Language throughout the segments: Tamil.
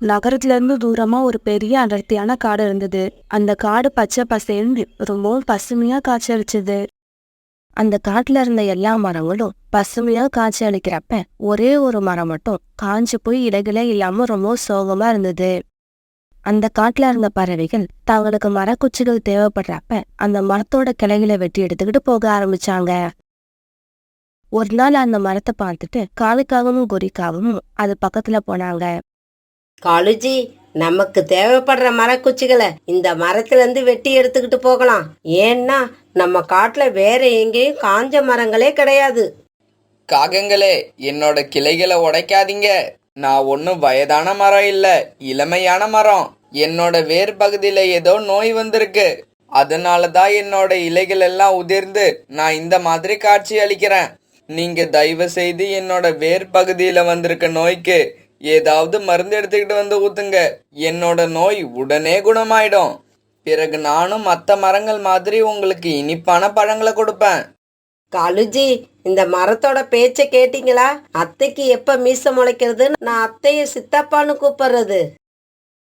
நகரத்துல இருந்து தூரமா ஒரு பெரிய அடர்த்தியான காடு இருந்தது. அந்த காடு பச்சை பசேல்னு ரொம்பவும் பசுமையா காட்சியளிச்சது. அந்த காட்டுல இருந்த எல்லா மரங்களும் பசுமையா காட்சி அளிக்கிறப்ப ஒரே ஒரு மரம் மட்டும் காஞ்சு போய் இலைகளே இல்லாம ரொம்ப சோகமா இருந்தது. அந்த காட்டுல இருந்த பறவைகள் தங்களுக்கு மரக்குச்சிகள் தேவைப்படுறப்ப அந்த மரத்தோட கிளைகளை வெட்டி எடுத்துக்கிட்டு போக ஆரம்பிச்சாங்க. ஒரு நாள் அந்த மரத்தை பார்த்துட்டு காலுக்காகவும் குறிக்காகவும் அது பக்கத்துல போனாங்க. காலுஜி, நமக்கு தேவைப்படுற மரக்குச்சிகளை இந்த மரத்துல இருந்து வெட்டி எடுத்துக்கிட்டு போகலாம். ஏன்னா நம்ம காட்டுல வேற எங்கேயும் காஞ்ச மரங்களே கிடையாது. காகங்களே, என்னோட கிளைகளை உடைக்காதீங்க. நான் ஒன்றும் வயதான மரம் இல்ல, இளமையான மரம். என்னோட வேர் பகுதியில ஏதோ நோய் வந்திருக்கு. அதனாலதான் என்னோட இலைகள் எல்லாம் உதிர்ந்து நான் இந்த மாதிரி காட்சி அளிக்கிறேன். நீங்க தயவு செய்து என்னோட வேர் பகுதியில வந்திருக்க நோய்க்கு ஏதாவது மருந்து எடுத்துக்கிட்டு வந்து ஊத்துங்க. என்னோட நோய் உடனே குணமாயிடும். பிறகு நானும் மற்ற மரங்கள் மாதிரி உங்களுக்கு இனிப்பான பழங்களை கொடுப்பேன். காலுஜி, இந்த மரத்தோட பேச்ச கேட்டீங்களா? அத்தைக்கு எப்ப மீச முளைக்கிறதுன்னு நான் அத்தைய சித்தப்பான்னு கூப்பிடுறது.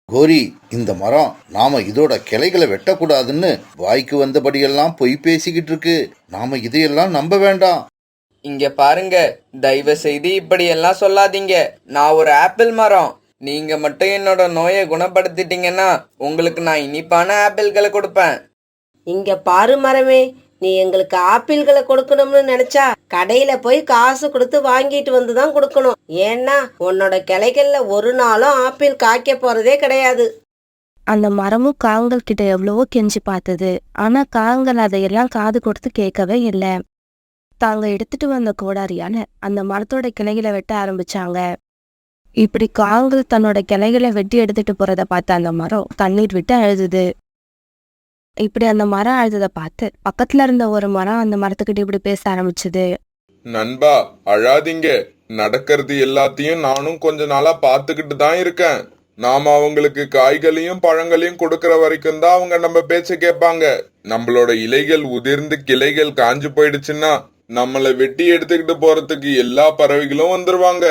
கோரி, இந்த மரம் நாம இதோட கிளைகளை வெட்டக்கூடாதுன்னு வாய்க்கு வந்தபடியெல்லாம் பொய் பேசிக்கிட்டு இருக்கு. நாம இதையெல்லாம் நம்ப வேண்டாம். இங்க பாருங்க, தயவு செய்து இப்படியெல்லாம் சொல்லாதீங்க. நான் ஒரு ஆப்பிள் மரம். நீங்க மட்டும் என்னோட நோயை குணப்படுத்திட்டீங்கன்னா உங்களுக்கு நான் இனிப்பான ஆப்பிள்களை கொடுப்பேன். இங்க பாரு மரமே, நீ எங்களுக்கு ஆப்பிள்களை கொடுக்கணும்னு நினைச்சா கடையில போய் காசு கொடுத்து வாங்கிட்டு வந்துதான் கொடுக்கணும். ஏன்னா உன்னோட கிளைகள்ல ஒரு நாளும் ஆப்பிள் காய்க்க போறதே கிடையாது. அந்த மரமும் காகங்கள் கிட்ட எவ்வளவோ கெஞ்சி பார்த்தது. ஆனா காகங்கள் அதையெல்லாம் காது கொடுத்து கேட்கவே இல்லை. தாங்க எடுத்துட்டு வந்த கோடாரியால அந்த மரத்தோட கிளைகளை வெட்ட ஆரம்பிச்சாங்க. இப்படி காகங்கள் தன்னோட கிளைகளை வெட்டி எடுத்துட்டு போறத பார்த்த அந்த மரம் கண்ணீர் விட்டு அழுதுது. இப்படி அந்த மரம் அழுததை பார்த்து பக்கத்துல இருந்த ஒரு மரம் அந்த மரத்துக்கிட்ட இப்படி பேச ஆரம்பிச்சது. நண்பா, அழாதீங்க. நடக்கிறது எல்லாத்தையும் நானும் கொஞ்ச நாளா பாத்துக்கிட்டு தான் இருக்கேன். நாம அவங்களுக்கு காய்களையும் பழங்களையும் கொடுக்கற வரைக்கும் தான் அவங்க நம்ம பேச்ச கேட்பாங்க. நம்மளோட இலைகள் உதிர்ந்து கிளைகள் காஞ்சு போயிடுச்சுன்னா நம்மளை வெட்டி எடுத்துக்கிட்டு போறதுக்கு எல்லா பறவைகளும் வந்துருவாங்க.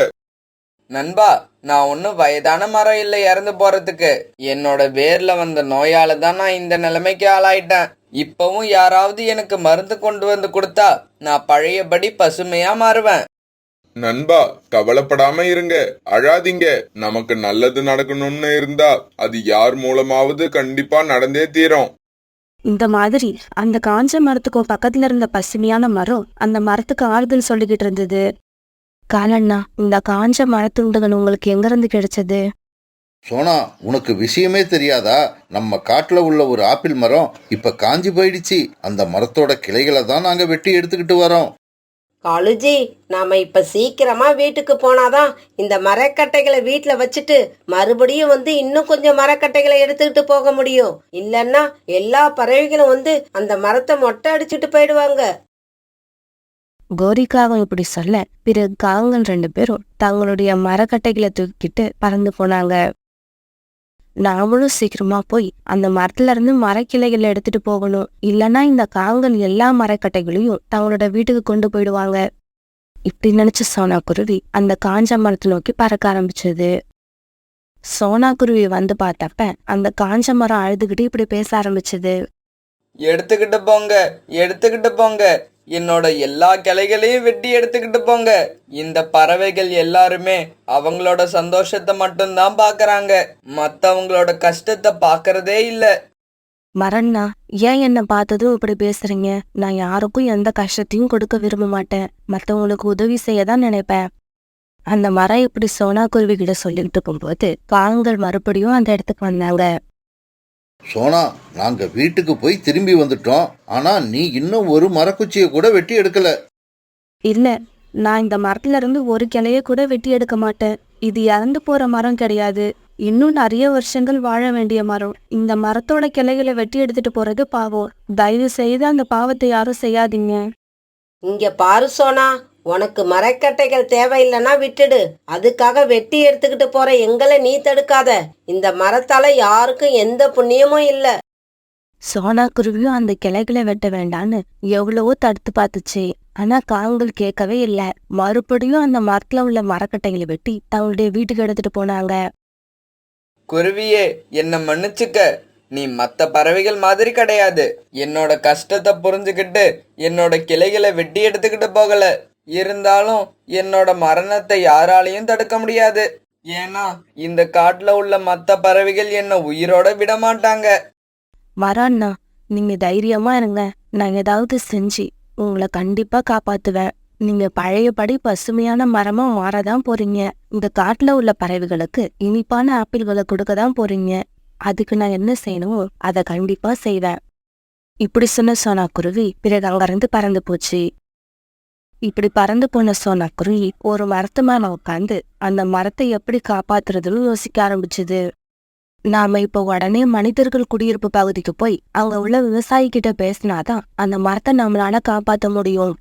நண்பா, நான் ஒன்றும் வயதான மரம் இல்லை இறந்து போறதுக்கு. என்னோட வேர்ல வந்த நோயால தான் நான் இந்த நிலைமைக்கு ஆளாயிட்டேன். இப்பவும் யாராவது எனக்கு மருந்து கொண்டு வந்து கொடுத்தா நான் பழையபடி பசுமையா மாறுவேன். நண்பா, கவலைப்படாம இருங்க, அழாதீங்க. நமக்கு நல்லது நடக்கணும்னு இருந்தா அது யார் மூலமாவது கண்டிப்பா நடந்தே தீரும். இந்த மாதிரி அந்த காஞ்ச மரத்துக்கும் பக்கத்துல இருந்த பசுமையான மரம் அந்த மரத்துக்கு ஆறுதல் சொல்லிக்கிட்டு இருந்தது. காலண்ணா, இந்த காஞ்ச மரத்துண்டுகள் உங்களுக்கு எங்க இருந்து கிடைச்சது? சோனா, உனக்கு விஷயமே தெரியாதா? நம்ம காட்டுல உள்ள ஒரு ஆப்பிள் மரம் இப்ப காஞ்சி போயிடுச்சு. அந்த மரத்தோட கிளைகளை தான் நாங்க வெட்டி எடுத்துக்கிட்டு வரோம். காலுஜி, நாம இப்ப சீக்கிரமா வீட்டுக்கு போனாதான் இந்த மரக்கட்டைகளை வீட்டுல வச்சுட்டு மறுபடியும் வந்து இன்னும் கொஞ்சம் மரக்கட்டைகளை எடுத்துக்கிட்டு போக முடியும். இல்லன்னா எல்லா பறவைகளும் வந்து அந்த மரத்தை மொட்டை அடிச்சுட்டு போயிடுவாங்க. கோரிக்காகம் இப்படி சொல்ல பிறகு காகங்கள் 2 பேரும் தங்களுடைய மரக்கட்டைகளை தூக்கிட்டு பறந்து போனாங்க. நாமளும் சீக்கிரமா போய் அந்த மரத்துல இருந்து மரக்கிளைகளை எடுத்துட்டு போகணும். இல்லைன்னா இந்த காகங்கள் எல்லா மரக்கட்டைகளையும் தங்களோட வீட்டுக்கு கொண்டு போயிடுவாங்க. இப்படி நினைச்ச சோனா குருவி அந்த காஞ்ச மரத்தை நோக்கி பறக்க ஆரம்பிச்சது. சோனா குருவி வந்து பார்த்தப்ப அந்த காஞ்ச மரம் அழுதுகிட்டு இப்படி பேச ஆரம்பிச்சது. எடுத்துக்கிட்டு போங்க, எடுத்துக்கிட்டு போங்க. என்னோட எல்லா கிளைகளையும் வெட்டி எடுத்துக்கிட்டு போங்க. இந்த பறவைகள் எல்லாருமே அவங்களோட சந்தோஷத்தை மட்டும்தான் பாக்குறாங்க, மத்தவங்களோட கஷ்டத்தை பாக்குறதே இல்ல. மரண்ணா, ஏன் என்ன பார்த்ததும் இப்படி பேசுறீங்க? நான் யாருக்கும் எந்த கஷ்டத்தையும் கொடுக்க விரும்ப மாட்டேன். மத்தவங்களுக்கு உதவி செய்யதான் நினைப்பேன். அந்த மரம் இப்படி சோனா குருவி கிட்ட சொல்லிட்டு இருக்கும்போது காகங்கள் மறுபடியும் அந்த இடத்துக்கு வந்தாங்க. சோனா, நாங்க வீட்டுக்கு போய் திரும்பி வந்துட்டோம். ஆனா நீ இன்னும் ஒரு மரக்குச்சியை கூட வெட்டி எடுக்கல. இல்ல, நான் இந்த மரத்துல இருந்து ஒரு கிளைய கூட வெட்டி எடுக்க மாட்டேன். இது இறந்து போற மரம் கிடையாது. இன்னும் நிறைய வருஷங்கள் வாழ வேண்டிய மரம். இந்த மரத்தோட கிளைகளை வெட்டி எடுத்துட்டு போறது பாவம். தயவு செய்து அந்த பாவத்தை யாரும் செய்யாதீங்க. இங்க பாரு சோனா, உனக்கு மரக்கட்டைகள் தேவையில்லைன்னா விட்டுடு. அதுக்காக வெட்டி எடுத்துக்கிட்டு போற எங்களை நீ தடுக்காத. இந்த மரத்தால யாருக்கும் எந்த புண்ணியமும் இல்ல. சோனா குருவியும் அந்த கிளைகளை வெட்ட வேண்டான்னு எவ்வளவோ தடுத்து பார்த்துச்சு. ஆனா காகங்கள் கேட்கவே இல்லை. மறுபடியும் அந்த மரத்துல உள்ள மரக்கட்டைகளை வெட்டி தங்களுடைய வீட்டுக்கு எடுத்துட்டு போனாங்க. குருவியே, என்ன மன்னிச்சுக்க. நீ மத்த பறவைகள் மாதிரி கிடையாது. என்னோட கஷ்டத்தை புரிஞ்சுக்கிட்டு என்னோட கிளைகளை வெட்டி எடுத்துக்கிட்டு போகல. இருந்தாலும் என்னோட மரணத்தை யாராலையும் தடுக்க முடியாது. ஏன்னா இந்த காட்டுல உள்ள மத்த பறவைகள் என்ன உயிரோட விட மாட்டாங்க. மரம்னா, நீங்க தைரியமா இருங்க. நான் ஏதாவது செஞ்சு உங்களை கண்டிப்பா காப்பாத்துவேன். நீங்க பழையபடி பசுமையான மரமா மாறதான் போறீங்க. இந்த காட்டுல உள்ள பறவைகளுக்கு இனிப்பான ஆப்பிள்களை கொடுக்கதான் போறீங்க. அதுக்கு நான் என்ன செய்யணுமோ அதை கண்டிப்பா செய்வேன். இப்படி சொன்ன சோனாக்குருவி பிறகு அங்கிருந்து பறந்து போச்சு. இப்படி பறந்து போன சோனாக்குருவி ஒரு மரத்து மேல உட்காந்து அந்த மரத்தை எப்படி காப்பாத்துறதுன்னு யோசிக்க ஆரம்பிச்சுது. நாம இப்ப உடனே மனிதர்கள் குடியிருப்பு பகுதிக்கு போய் அங்க உள்ள விவசாயி கிட்ட பேசினாதான் அந்த மரத்தை நம்மளால காப்பாத்த முடியும்.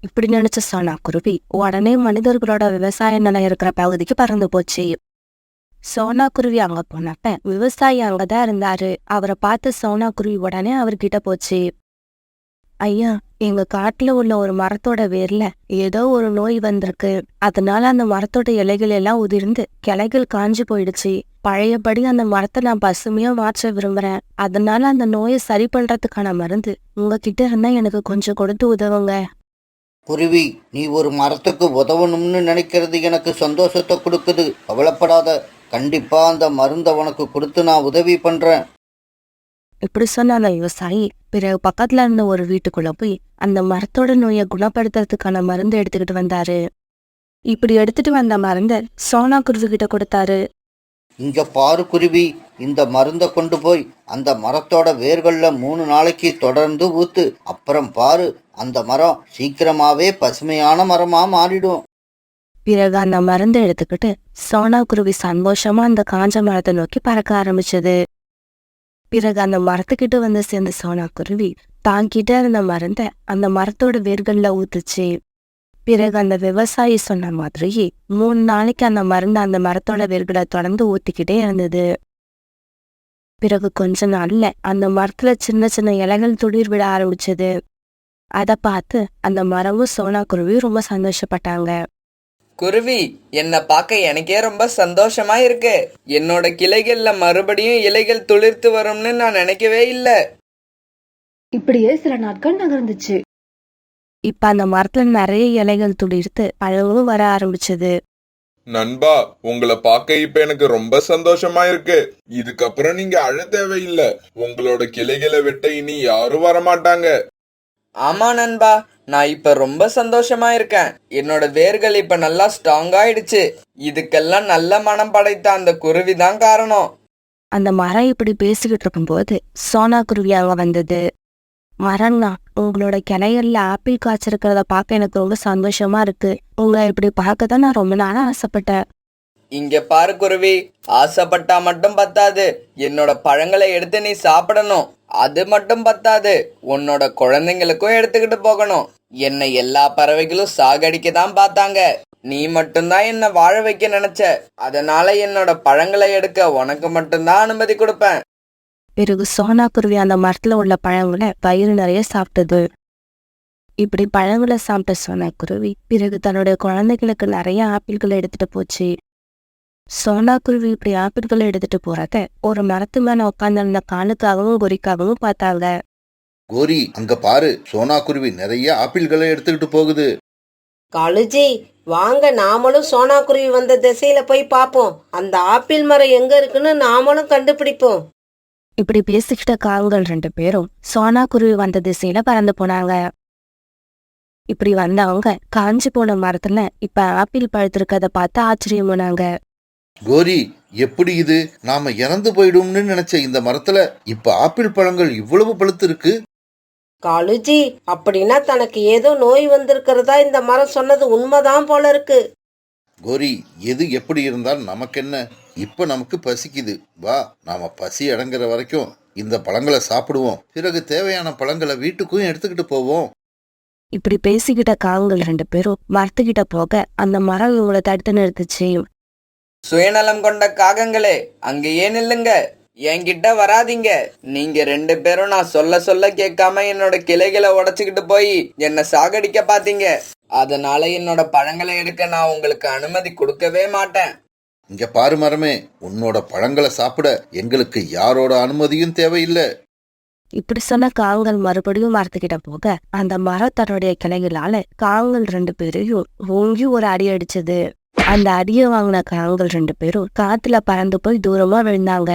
இப்படி நினைச்ச சோனாக்குருவி உடனே மனிதர்களோட விவசாய நிலம் இருக்கிற பகுதிக்கு பறந்து போச்சு. சோனாக்குருவி அங்க போனப்ப விவசாயி அங்கதான் இருந்தாரு. அவரை பார்த்து சோனாக்குருவி உடனே அவர்கிட்ட போச்சு. ஐயா, எங்க காட்டுல உள்ள ஒரு மரத்தோட வேர்ல ஏதோ ஒரு நோய் வந்திருக்கு. அதனால அந்த மரத்தோட இலைகள் எல்லாம் உதிர்ந்து கிளைகள் காஞ்சு போயிடுச்சு. பழையபடி அந்த மரத்தை நான் பசுமையா மாற்ற விரும்புறேன். அதனால அந்த நோயை சரி பண்றதுக்கான மருந்து உங்ககிட்ட இருந்தா எனக்கு கொஞ்சம் கொடுத்து உதவுங்க. குருவி, நீ ஒரு மரத்துக்கு உதவணும்னு நினைக்கிறது எனக்கு சந்தோஷத்தை கொடுக்குது. கவலைப்படாத, கண்டிப்பா அந்த மருந்தை உனக்கு கொடுத்து நான் உதவி பண்றேன். இப்படி சொன்ன அந்த விவசாயி பிறகு பக்கத்துல இருந்த ஒரு வீட்டுக்குள்ள போய் அந்த மரத்தோட நோயை குணப்படுத்துறதுக்கான மருந்து எடுத்துக்கிட்டு வந்தாரு. இப்படி எடுத்துட்டு வந்த மருந்தை சோனாக்குருவி கிட்ட கொடுத்தாரு. இங்க பாரு குருவி, இந்த மருந்தை கொண்டு போய் அந்த மரத்தோட வேர்கள்ல 3 நாளைக்கு தொடர்ந்து ஊத்து. அப்புறம் பாரு, அந்த மரம் சீக்கிரமாவே பசுமையான மரமா மாறிடும். பிறகு அந்த மருந்தை எடுத்துக்கிட்டு சோனாக்குருவி சந்தோஷமா அந்த காஞ்ச மரத்தை நோக்கி பறக்க ஆரம்பிச்சது. பிறகு அந்த மரத்துக்கிட்ட வந்து சேர்ந்த சோனாக்குருவி தாங்கிட்ட இருந்த மருந்தை அந்த மரத்தோட வேர்கள்ல ஊத்துச்சு. பிறகு அந்த விவசாயி சொன்ன மாதிரி 3 நாளைக்கு அந்த மருந்து அந்த மரத்தோட வேர்களை தொடர்ந்து ஊத்திக்கிட்டே இருந்தது. பிறகு கொஞ்ச நாள்ல அந்த மரத்துல சின்ன சின்ன இலைகள் துளிர் விட ஆரம்பிச்சது. அதை பார்த்து அந்த மரமும் சோனாக்குருவி ரொம்ப சந்தோஷப்பட்டாங்க. குருவி, என்னை பார்க்க எனக்கே ரொம்ப சந்தோஷமா இருக்கு. என்னோட கிளைகள்ல மறுபடியும் இலைகள் துளிர்த்து வரும்னு நான் நினைக்கவே இல்லை. இப்படியே சில நாட்கள் நகர்ந்துச்சு. இப்ப அந்த மரத்துல நிறைய இலைகள் துளிர்த்து பழங்களும் வர ஆரம்பிச்சது. நண்பா, உங்களை பார்க்க இப்ப எனக்கு ரொம்ப சந்தோஷமா இருக்கு. இதுக்கப்புறம் நீங்க அழ தேவையில்லை. உங்களோட கிளைகளை வெட்ட இனி யாரும் வரமாட்டாங்க. ஆமா நண்பா, நான் இப்ப ரொம்ப சந்தோஷமா இருக்கேன். என்னோட வேர்கள் இப்ப நல்லா ஸ்ட்ராங் ஆயிடுச்சு. இதுக்கெல்லாம் நல்ல மனம் படைத்த அந்த குருவி தான் காரணம். அந்த மரம் இப்படி பேசிக்கிட்டு இருக்கும்போது சோனாக்குருவி அங்க வந்தது. மரம்னா, உங்களோட கிளையல்ல ஆப்பிள் காய்ச்சிருக்கிறத பார்க்க எனக்கு ரொம்ப சந்தோஷமா இருக்கு. உங்களை இப்படி பார்க்க தான் நான் ரொம்ப நாளா ஆசைப்பட்டேன். இங்க பாரு குருவி, ஆசைப்பட்டா மட்டும் பத்தாது. என்னோட பழங்களை எடுத்து நீ சாப்பிடணும். அது மட்டும் பத்தாது, உன்னோட குழந்தைங்களுக்கும் எடுத்துக்கிட்டு போகணும். என்னை எல்லா பறவைகளும் சாகடிக்க தான் பார்த்தாங்க. நீ மட்டும்தான் என்ன வாழ வைக்க நினைச்ச. அதனால என்னோட பழங்களை எடுக்க உனக்கு மட்டும்தான் அனுமதி கொடுப்பேன். பிறகு சோனாக்குருவி அந்த மரத்துல உள்ள பழங்களை வயிறு நிறைய சாப்பிட்டது. இப்படி பழங்களை சாப்பிட்ட சோனாக்குருவி பிறகு தன்னுடைய குழந்தைகளுக்கு நிறைய ஆப்பிள்களை எடுத்துட்டு போச்சு. சோனாக்குருவி இப்படி ஆப்பிள்களை எடுத்துட்டு போறத ஒரு மரத்து மேல உட்கார்ந்திருந்த காலுக்காகவும் கொரிக்காகவும் பார்த்தாங்க. கோரி, அங்க பாரு, சோனாக்குருவி நிறைய ஆப்பிள்களை எடுத்துக்கிட்டு போகுது. காலுஜி, வாங்க நாமளும் சோனாக்குருவி வந்த திசையில போய் பாப்போம். அந்த ஆப்பிள் மரம் எங்க இருக்குன்னு நாமளும் கண்டுபிடிப்போம். இப்படி பேசிக்கிட்ட கால்கள் 2 பேரும் சோனாக்குருவி வந்த திசையில பறந்து போனாங்க. இப்படி வந்தவங்க காஞ்சி போன மரத்துல இப்ப ஆப்பிள் பழுத்திருக்கத பார்த்து ஆச்சரியம் போனாங்க. கோரி, எப்படி இது? நாம இறந்து போயிடும்னு நினைச்ச இந்த மரத்துல இப்ப ஆப்பிள் பழங்கள் இவ்வளவு பழுத்து இருக்கு. காலுஜி, அப்படின்னா தனக்கு ஏதோ நோய் வந்திருக்கிறதா இந்த மரம் சொன்னது உண்மைதான் போல இருக்கு. கோரி, எது எப்படி இருந்தால் நமக்கென்ன? இப்ப நமக்கு பசிக்குது. வா, நாம பசி அடங்குற வரைக்கும் இந்த பழங்களை சாப்பிடுவோம். பிறகு தேவையான பழங்களை வீட்டுக்கும் எடுத்துக்கிட்டு போவோம். இப்படி பேசிக்கிட்ட கால்கள் 2 பேரும் மரத்துக்கிட்ட போக அந்த மரம் இவங்களை தடுத்து நிறுத்துச்சு. சுயநலம் கொண்ட காகங்களே, அங்கேயே நில்லுங்க. என்கிட்ட வராதீங்க. நீங்க 2 பேரும் நான் சொல்ல சொல்ல கேட்காம என்னோட கிளைகளை உடைச்சுக்கிட்டு போய் என்னை சாகடிக்க பாத்தீங்க. அதனால என்னோட பழங்களை எடுக்க நான் உங்களுக்கு அனுமதி கொடுக்கவே மாட்டேன். இங்க பாரு மரமே, உன்னோட பழங்களை சாப்பிட எங்களுக்கு யாரோட அனுமதியும் தேவையில்லை. இப்படி சொன்ன காங்கள் மறுபடியும் மரத்துக்கிட்ட போக அந்த மரம் தன்னுடைய கிளைகளால காங்கள் 2 பேரையும் ஓங்கி ஒரு அடி அடிச்சது. அந்த அடியை வாங்கின காங்கள் 2 பேரும் காத்துல பறந்து போய் தூரமா விழுந்தாங்க.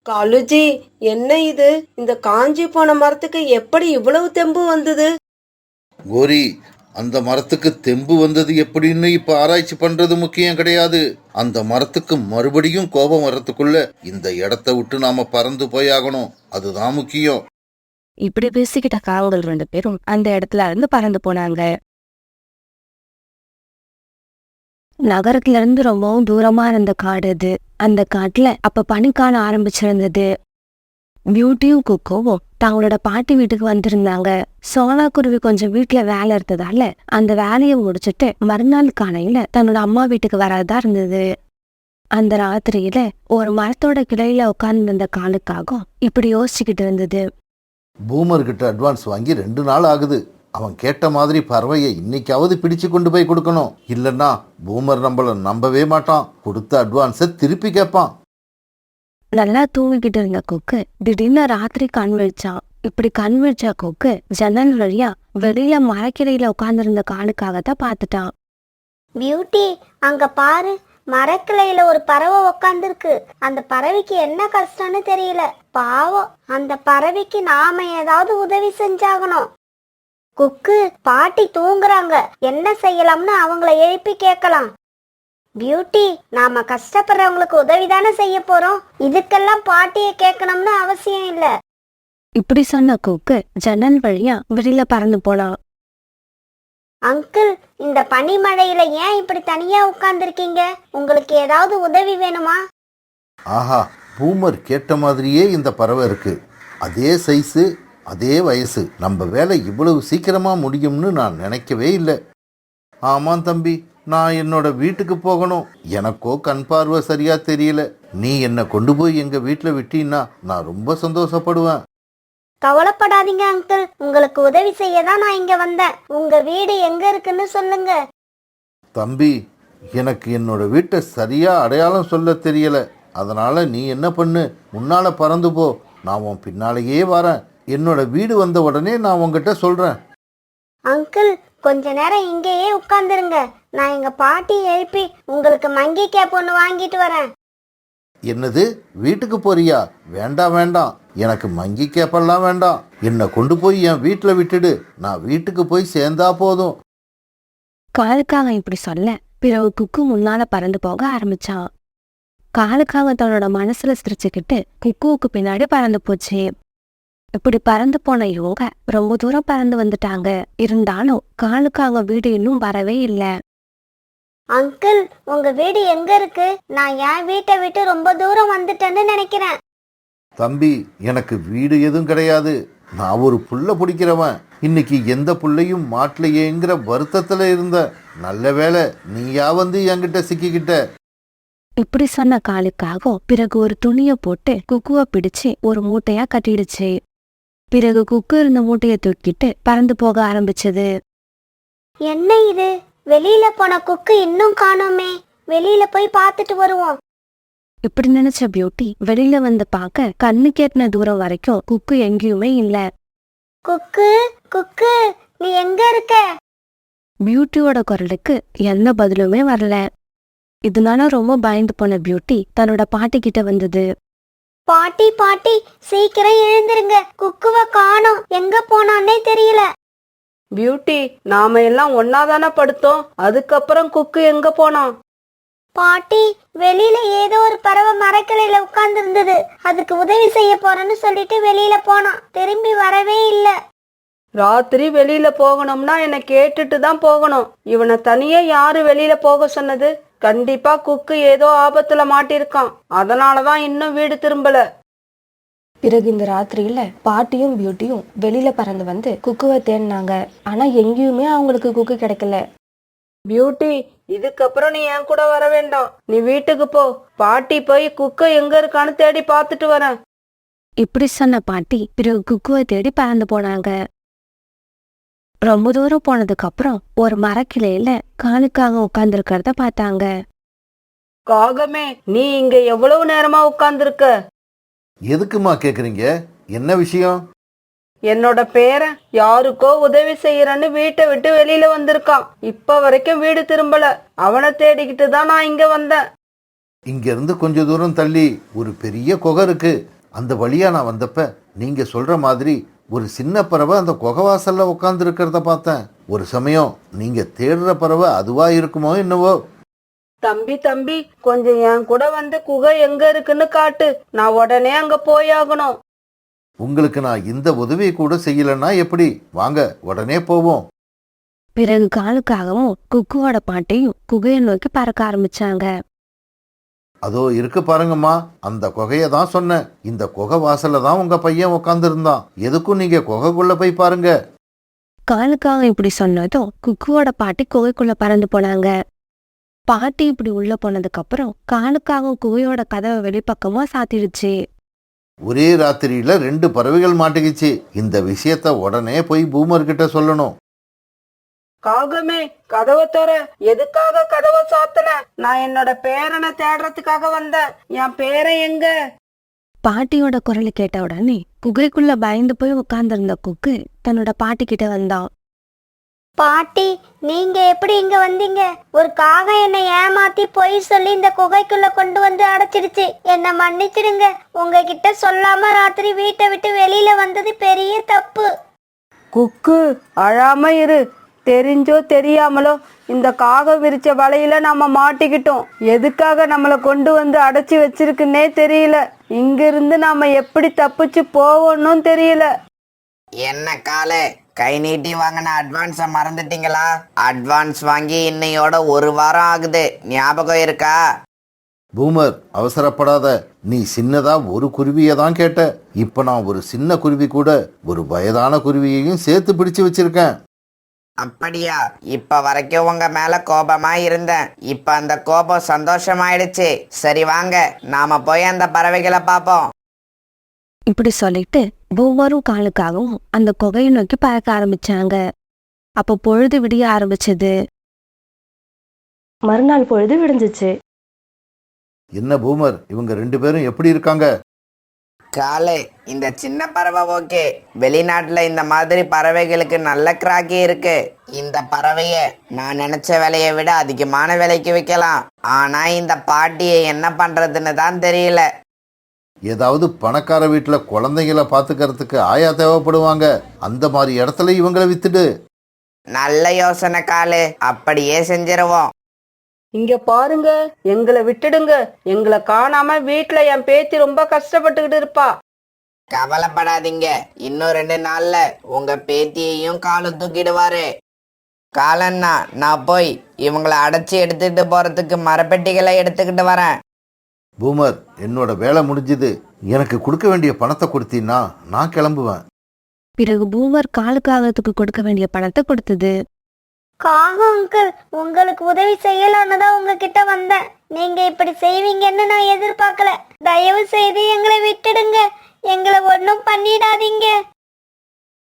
காலுஜி, என்ன இது? இந்த காஞ்சி போன மரத்துக்கு எப்படி இவ்வளவு தெம்பு வந்தது? கோரி, அந்த மரத்துக்கு தெம்பு வந்தது எப்படின்னு இப்ப ஆராய்ச்சி பண்றது முக்கியம் கிடையாது. அந்த மரத்துக்கு மறுபடியும் கோபம் வர்றதுக்குள்ள இந்த இடத்த விட்டு நாம பறந்து போயாகணும், அதுதான் முக்கியம். இப்படி பேசிக்கிட்ட காங்கள் 2 பேரும் அந்த இடத்துல இருந்து பறந்து போனாங்க. நகரத்துல இருந்து ரொம்பவும் தூரமா இருந்த காடு அது. அந்த காட்டுல அப்ப பனிக்காலம் ஆரம்பிச்சிருந்தது. பியூட்டியும் குக்குவும் தங்களோட பாட்டி வீட்டுக்கு வந்திருந்தாங்க. சோனா குருவி கொஞ்சம் வீட்டுல வேலை இருந்ததால அந்த வேலையை முடிச்சுட்டு மறுநாள் காலையில தன்னோட அம்மா வீட்டுக்கு வரதா இருந்தது. அந்த ராத்திரியில ஒரு மரத்தோட கிளையில உட்கார்ந்து இருந்த காலுக்காக இப்படி யோசிச்சுக்கிட்டு இருந்தது. பூமர் கிட்ட அட்வான்ஸ் வாங்கி 2 நாள் ஆகுது. அவன் கேட்ட மாதிரி பறவையை இன்னைக்காவது பிடிச்சு கொண்டு போய் கொடுக்கணும். இல்லைன்னா பூமர் நம்மள நம்பவே மாட்டான். கொடுத்த அட்வான்ஸை திருப்பி கேட்பான். நல்லா தூங்கிக்கிட்டு இருந்த கொக்கு திடீர்னு ராத்திரி கண் விழிச்சான். இப்படி கண் விழிச்ச கொக்கு ஜன்னல் வழியா வெளியில மரக்கிளையில உட்கார்ந்துருந்த காலுக்காகத்தான் பார்த்துட்டான். பியூட்டி, அங்க பாரு, மரக்கிளையில ஒரு பறவை உக்காந்துருக்கு. அந்த பறவைக்கு என்ன கஷ்டம்னு தெரியல. பாவம், அந்த பறவைக்கு நாம ஏதாவது உதவி செஞ்சாகணும். குக்கு, பாட்டி தூங்குறாங்க, என்ன செய்யலாம்னு அவங்கள எழுப்பி கேட்கலாம். பியூட்டி, நாம கஷ்டப்படுறவங்களுக்கு உதவி தானே செய்ய போறோம். இதுக்கெல்லாம் பாட்டியை கேட்கணும்னு அவசியம் இல்ல. இப்படி சொன்ன கொக்கு ஜன்னல் வழியா வெளியில பறந்து போனான். அங்கிள், இந்த பனிமழையில ஏன் இப்படி தனியா உட்கார்ந்துருக்கீங்க? உங்களுக்கு ஏதாவது உதவி வேணுமா? ஆஹா, பூமர் கேட்ட மாதிரியே இந்த பறவை இருக்கு. அதே சைஸு, அதே வயசு. நம்ம வேலை இவ்வளவு சீக்கிரமா முடியும்னு நான் நினைக்கவே இல்லை. ஆமாம் தம்பி, நான் என்னோட வீட்டுக்கு போகணும். எனக்கோ கண் பார்வை சரியா தெரியல. நீ என்னை கொண்டு போய் எங்க வீட்டில் விட்டீன்னா நான் ரொம்ப சந்தோஷப்படுவேன். கவலைப்படாதீங்க அங்கிள், உங்களுக்கு உதவி செய்ய தான் நான் இங்க வந்தேன். உங்க வீடு எங்க இருக்குன்னு சொல்லுங்க. தம்பி, எனக்கு என்னோட வீட்டை சரியா அடையாளம் சொல்ல தெரியல. அதனால நீ என்ன பண்ணு, முன்னால பறந்து போ, நான் உன் பின்னாலேயே வரேன். என்னோட வீடு வந்த உடனே நான் உங்ககிட்ட சொல்றேன். அங்கிள், கொஞ்ச நேரம் இங்கேயே உட்கார்ந்துருங்க. நான் எங்க பாட்டி எழுப்பி உங்களுக்கு மங்கி கேப் ஒன்று வாங்கிட்டு வரேன். என்னது, வீட்டுக்கு போறியா? வேண்டாம் வேண்டாம், எனக்கு மங்கி கேப்பெல்லாம் வேண்டாம். என்னை கொண்டு போய் என் வீட்டில் விட்டுடு. நான் வீட்டுக்கு போய் சேர்ந்தா போதும். காலுக்காக இப்படி சொல்ல பிறகு குக்கு முன்னால பறந்து போக ஆரம்பிச்சான். காலுக்காக தன்னோட மனசுல சிரிச்சுக்கிட்டு குக்குவுக்கு பின்னாடி பறந்து போச்சு. இப்படி பறந்து போன இவங்க ரொம்ப தூரம் பறந்து வந்துட்டாங்க. இருந்தாலும் காலுக்காக வீடு இன்னும் வரவே இல்லை. அங்கிள், உங்க வீடு எங்க இருக்கு? நான் என் வீட்டை விட்டு ரொம்ப தூரம் வந்துட்டேன்னு நினைக்கிறேன். தம்பி, எனக்கு வீடு எதுவும் கிடையாது. நான் ஒரு புல்ல பிடிக்கிறவன். இன்னைக்கு எந்த புள்ளையும் மாட்டலையேங்கிற வருத்தத்துல இருந்த. நல்ல வேளை நீயா வந்து என்கிட்ட சிக்கிக்கிட்ட. இப்படி சொன்ன காலுக்காக பிறகு ஒரு துணியை போட்டு குக்குவை பிடிச்சு ஒரு மூட்டையா கட்டிடுச்சு. பிறகு குக்கு இருந்த மூட்டையை தூக்கிட்டு பறந்து போக ஆரம்பிச்சது. என்ன இது? வெளியில போன குக்கு இன்னும் காணோமே. வெளியில போய் பார்த்துட்டு வருவோம். இப்படி நினைச்ச பியூட்டி வெளியில வந்து பார்க்க கண்ணு கேட்டின தூரம் வரைக்கும் குக்கு எங்கேயுமே இல்ல. குக்கு, குக்கு, நீ எங்க இருக்க? பியூட்டியோட குரலுக்கு எந்த பதிலுமே வரல. இதனால ரொம்ப பயந்து போன பியூட்டி தன்னோட பாட்டி கிட்ட வந்தது. பாட்டி, பாட்டி, சீக்கிரம் எழுந்திருங்க. குக்குவை காணோம், எங்க போனான்னே தெரியல. பியூட்டி, நாம எல்லாம் ஒன்னாதானே படுத்தோம். அதுக்கப்புறம் குக்கு எங்க போனான்? பாட்டி, வெளியில ஏதோ ஒரு பறவை மரக்கிளையில உட்கார்ந்து இருந்தது. அதுக்கு உதவி செய்ய போறேன்னு சொல்லிட்டு வெளியில போனான். திரும்பி வரவே இல்ல. ராத்திரி வெளியில போகணும்னா என்னை கேட்டுட்டு தான் போகணும். இவனை தனியே யாரு வெளியில போக சொன்னது? கண்டிப்பா குக்கு ஏதோ ஆபத்துல மாட்டிருக்கான். அதனாலதான் இன்னும் வீடு திரும்பல. பிறகு இந்த ராத்திரியில பாட்டியும் பியூட்டியும் வெளியில பறந்து வந்து குக்குவை தேடினாங்க. ஆனா எங்கேயுமே அவங்களுக்கு குக்கு கிடைக்கல. பியூட்டி, இதுக்கப்புறம் நீ என் கூட வர வேண்டாம். நீ வீட்டுக்கு போ. பாட்டி போய் குக்கு எங்க இருக்கான்னு தேடி பார்த்துட்டு வரேன். இப்படி சொன்ன பாட்டி பிறகு குக்குவை தேடி பறந்து போனாங்க. ரொம்ப தூரம் போனதுக்கு அப்புறம் ஒரு மரக்கிளையில காலுக்காக உட்கார்ந்து இருக்கிறத பார்த்தாங்க. காகமே, நீ இங்க எவ்வளவு நேரமா உட்கார்ந்துருக்க? எதுக்குமா கேக்குறீங்க? என்ன விஷயம்? என்னோட பேரன் யாருக்கோ உதவி செய்யறன்னு வீட்டை விட்டு வெளியில வந்திருக்கான். இப்ப வரைக்கும் வீடு திரும்பல. அவனை தேடிக்கிட்டு தான் நான் இங்க வந்தேன். இங்க இருந்து கொஞ்ச தூரம் தள்ளி ஒரு பெரிய குகை இருக்கு. அந்த வழியா நான் வந்தப்ப நீங்க சொல்ற மாதிரி ஒரு சின்ன பறவை அந்த குகை வாசல்ல உட்கார்ந்து இருக்கிறத பார்த்தேன். ஒரு சமயம் நீங்க தேடுற பறவை அதுவா இருக்குமோ என்னவோ. தம்பி, கொஞ்சம் என் கூட வந்து குகை எங்க இருக்குன்னு காட்டு. நான் உடனே அங்க போயாகணும். உங்களுக்கு நான் இந்த உதவியை கூட செய்யலன்னா எப்படி? வாங்க உடனே போவோம். பிறகு காலுக்காகவும் குக்குவோட பாட்டியும் குகையை நோக்கி பறக்க ஆரம்பிச்சாங்க. அதோ இருக்கு பாருங்கம்மா, அந்த குகையை தான் சொன்னேன். இந்த குகை வாசல்ல தான் உங்க பையன் உட்கார்ந்து இருந்தான். எதுக்கும் நீங்க குகைக்குள்ள போய் பாருங்க. காலுக்காக இப்படி சொன்னதும் குக்குவோட பாட்டி குகைக்குள்ள பறந்து போனாங்க. பாட்டி இப்படி உள்ள போனதுக்கு அப்புறம் காலுக்காக குகையோட கதவை வெளிப்பக்கமா சாத்திடுச்சு. ஒரே ராத்திரியில 2 பறவைகள் மாட்டிக்கிச்சு. இந்த விஷயத்த உடனே போய் பூமர் கிட்ட சொல்லணும். காகமே, கதவை தோற. எதுக்காக கதவை சாத்தன? நான் என்னோட பேரனை தேடுறதுக்காக வந்தேன். என் பேரன் எங்க? பாட்டியோட குரலை கேட்ட உடனே குகைக்குள்ள பயந்து போய் உட்கார்ந்திருந்த குக்கு தன்னோட பாட்டி கிட்ட வந்தான். பாட்டி, நீங்க எப்படி இங்க வந்தீங்க? ஒரு காகம் என்னை ஏமாத்தி பொய் சொல்லி இந்த குகைக்குள்ள கொண்டு வந்து அடைச்சிடுச்சு. என்ன மன்னிச்சிடுங்க. உங்ககிட்ட சொல்லாம ராத்திரி வீட்டை விட்டு வெளியில வந்தது பெரிய தப்பு. குக்கு, அழாம இரு. தெரிஞ்சோ தெரியாமலோ இந்த காகம் விரிச்ச வலையில நாம மாட்டிக்கிட்டோம். எதுக்காக நம்மளை கொண்டு வந்து அடைச்சி வச்சிருக்குன்னே தெரியல. இங்கிருந்து நாம எப்படி தப்பிச்சு போவோம்னும் தெரியல. என்ன காலு, கை நீட்டி வாங்கின அட்வான்ஸை மறந்துட்டீங்களா? அட்வான்ஸ் வாங்கி இன்னையோட 1 வாரம் ஆகுது. ஞாபகம் இருக்கா? பூமர், அவசரப்படாத. நீ சின்னதா ஒரு குருவியை தான் கேட்ட. இப்ப நான் ஒரு சின்ன குருவி கூட ஒரு வயதான குருவியையும் சேர்த்து பிடிச்சு வச்சிருக்கேன். அப்படியா? இப்ப வரைக்கும் உங்க மேல கோபமா இருந்தேன். இப்ப அந்த கோபம் சந்தோஷமாயிடுச்சு. சரி வாங்க, நாம போய் அந்த பறவைகளை பார்ப்போம். இப்படி சொல்லிட்டு பூமரும் காலுக்காகவும் அந்த குகையை நோக்கி பறக்க ஆரம்பிச்சாங்க. அப்போ பொழுது விடிய ஆரம்பிச்சது. மறுநாள் பொழுது விடிஞ்சிச்சு. என்ன பூமர், இவங்க 2 பேரும் எப்படி இருக்காங்க? காலு, இந்த சின்ன பறவை ஓகே. வெளிநாட்டுல இந்த மாதிரி பறவைகளுக்கு நல்ல கிராக்கி இருக்கு. இந்த பறவைய நான் நினைச்ச விலையை விட அதிகமான விலைக்கு விற்கலாம். ஆனா இந்த பாட்டியை என்ன பண்றதுன்னு தான் தெரியல. ஏதாவது பணக்கார வீட்டுல குழந்தைகளை பாத்துக்கிறதுக்கு ஆயா தேவைப்படுவாங்க. அந்த மாதிரி இடத்துல இவங்களை வித்துடு. நல்ல யோசனை காலு, அப்படியே செஞ்சிருவோம். இங்க பாருங்க, எங்களை விட்டுடுங்க. எங்களை காணாம வீட்டுல என் பேத்தி ரொம்ப கஷ்டப்பட்டுக்கிட்டு இருப்பா. கவலைப்படாதீங்க, இன்னும் 2 நாள்ல உங்க பேத்தியையும் காலு தூக்கிடுவாரு. காலண்ணா, நான் போய் இவங்களை அடைச்சி எடுத்துக்கிட்டு போறதுக்கு மரப்பெட்டிகளை எடுத்துக்கிட்டு வரேன். பூமர், என்னோட வேலை முடிஞ்சுது. எனக்கு கொடுக்க வேண்டிய பணத்தை கொடுத்தீன்னா நான் கிளம்புவேன். பிறகு பூமர் காலுக்காகத்துக்கு கொடுக்க வேண்டிய பணத்தை கொடுத்தது. காகம் அங்கிள், உங்களுக்கு உதவி செய்யலான்னு தான் உங்ககிட்ட வந்தேன். நீங்க இப்படி செய்வீங்கன்னு நான் எதிர்பார்க்கல. தயவு செய்து எங்களை விட்டுடுங்க. எங்களை ஒன்றும் பண்ணிடாதீங்க.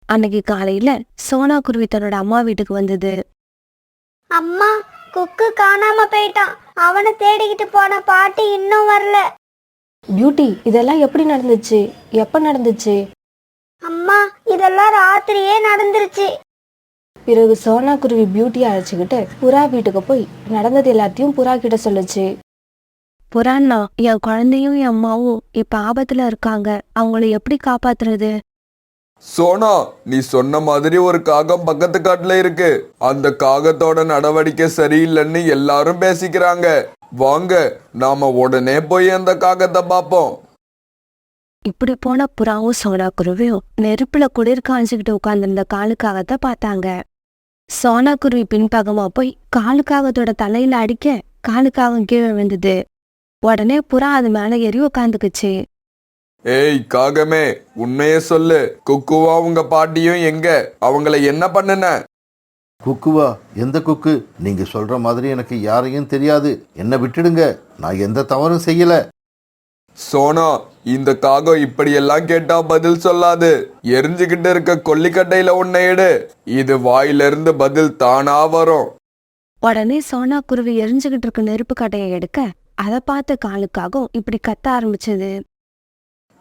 அன்னைக்கு காலையில சோனா குருவி தன்னோட அம்மா வீட்டுக்கு வந்தது. அம்மா, குக்கு காணாம போயிட்டான். அவனை தேடிக்கிட்டு போன பாட்டி இன்னும் வரல. பியூட்டி, இதெல்லாம் எப்படி நடந்துச்சு? எப்ப நடந்துச்சு? அம்மா, இதெல்லாம் ராத்திரியே நடந்துருச்சு. பிறகு சோனா குருவி பியூட்டியை அழைச்சிக்கிட்டு புறா வீட்டுக்கு போய் நடந்தது எல்லாத்தையும் புறா கிட்ட சொல்லுச்சு. புறான்னா, என் குழந்தையும் என் அம்மாவும் இப்ப ஆபத்துல இருக்காங்க. அவங்கள எப்படி காப்பாத்துறது? சோனா, நீ சொன்ன மாதிரி ஒரு காகம் பக்கத்து காட்டுல இருக்கு. அந்த காகத்தோட நடவடிக்கை சரியில்லைன்னு எல்லாரும் பேசிக்கிறாங்க. வாங்க, நாம உடனே போய் அந்த காகத்தை பார்ப்போம். இப்படி போன புறாவும் சோனா குருவியும் நெருப்புல குளிர் காஞ்சுக்கிட்டு உட்கார்ந்திருந்த காலுக்காகத்தை பார்த்தாங்க. சோனா குருவி பின்பக்கமா போய் காலுக்காகத்தோட தலையில அடிக்க காலுக்காகம் கீழே விழுந்தது. உடனே புறா அது மேல ஏறி உட்காந்துக்குச்சு. ஏய் காகமே, உண்மையே சொல்லு. குக்குவா உங்க பாட்டியும் எங்க? அவங்கள என்ன பண்ணுன? குக்குவா? எந்த குக்கு? நீங்க சொல்ற மாதிரி எனக்கு யாரையும் தெரியாது. என்ன விட்டுடுங்க. நான் எந்த தவறும் செய்யல. சோனா, இந்த காகம் இப்படியெல்லாம் கேட்டா பதில் சொல்லாது. எரிஞ்சுக்கிட்டு இருக்க கொல்லிக்கட்டையில உன்னை எடு. இது வாயிலிருந்து பதில் தானா வரும். உடனே சோனா குருவி எரிஞ்சுகிட்டு இருக்க நெருப்பு கட்டையை எடுக்க அதை பார்த்த காலுக்காகவும் இப்படி கத்த ஆரம்பிச்சது.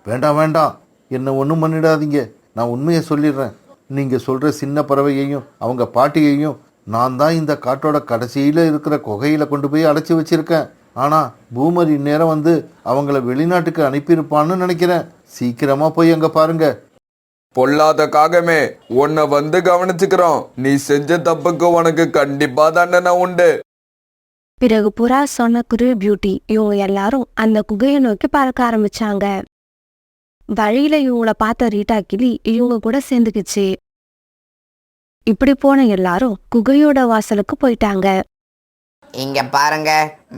வேண்டாம் வேண்டாம், என்னை ஒன்றும் பண்ணிடாதீங்க. நான் உண்மையை சொல்லிடுறேன். நீங்கள் சொல்கிற சின்ன பறவையையும் அவங்க பாட்டியையும் நான் தான் இந்த காட்டோட கடைசியில் இருக்கிற குகையில் கொண்டு போய் அடைச்சி வச்சிருக்கேன். ஆனால் பூமர் இந்நேரம் வந்து அவங்கள வெளிநாட்டுக்கு அனுப்பியிருப்பான்னு நினைக்கிறேன். சீக்கிரமாக போய் அங்கே பாருங்க. பொல்லாத காகமே, உன்னை வந்து கவனிச்சுக்கிறோம். நீ செஞ்ச தப்புக்கு உனக்கு கண்டிப்பா தண்டனை உண்டு. பிறகு புறா, சொன்ன குருவி, பியூட்டி இவங்க எல்லாரும் அந்த குகையை நோக்கி பறக்க ஆரம்பிச்சாங்க. வழியில இவங்கள பார்த்த ரீட்டா கிளி இவங்க கூட சேர்ந்துக்குச்சு. இப்படி போன எல்லாரும் குகையோட வாசலுக்கு போயிட்டாங்க. இங்க பாருங்க,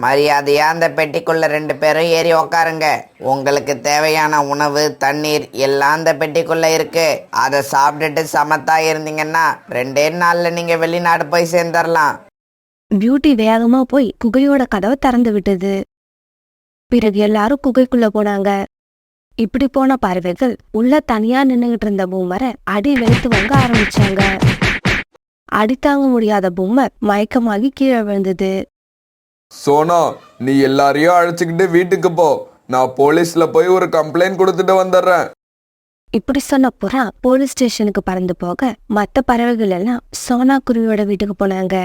மரியாதையா அந்த பெட்டிக்குள்ள 2 பேரும் ஏறி உக்காருங்க. உங்களுக்கு தேவையான உணவு, தண்ணீர் எல்லாம் அந்த பெட்டிக்குள்ள இருக்கு. அதை சாப்பிட்டுட்டு சமத்தா இருந்தீங்கன்னா 2 நாள்ல நீங்க வெளிநாடு போய் சேர்ந்துடலாம். பியூட்டி வேகமா போய் குகையோட கதவை திறந்து விட்டது. பிறகு எல்லாரும் குகைக்குள்ள போனாங்க. இப்படி போன பறவைகள் உள்ள தனியா நின்னுகிட்டு இருந்த பூமரை அடி வெளுத்து வாங்க ஆரம்பிச்சாங்க. அடி தாங்க முடியாத பூமர் மயக்கமாகி கீழே விழுந்தது. சோனா, நீ எல்லாரையும் அழைச்சிக்கிட்டு வீட்டுக்கு போ. நான் போலீஸ்ல போய் ஒரு கம்ப்ளைண்ட் கொடுத்துட்டு வந்துடுறேன். இப்படி சொன்ன புறா போலீஸ் ஸ்டேஷனுக்கு பறந்து போக மற்ற பறவைகள் எல்லாம் சோனா குருவியோட வீட்டுக்கு போனாங்க.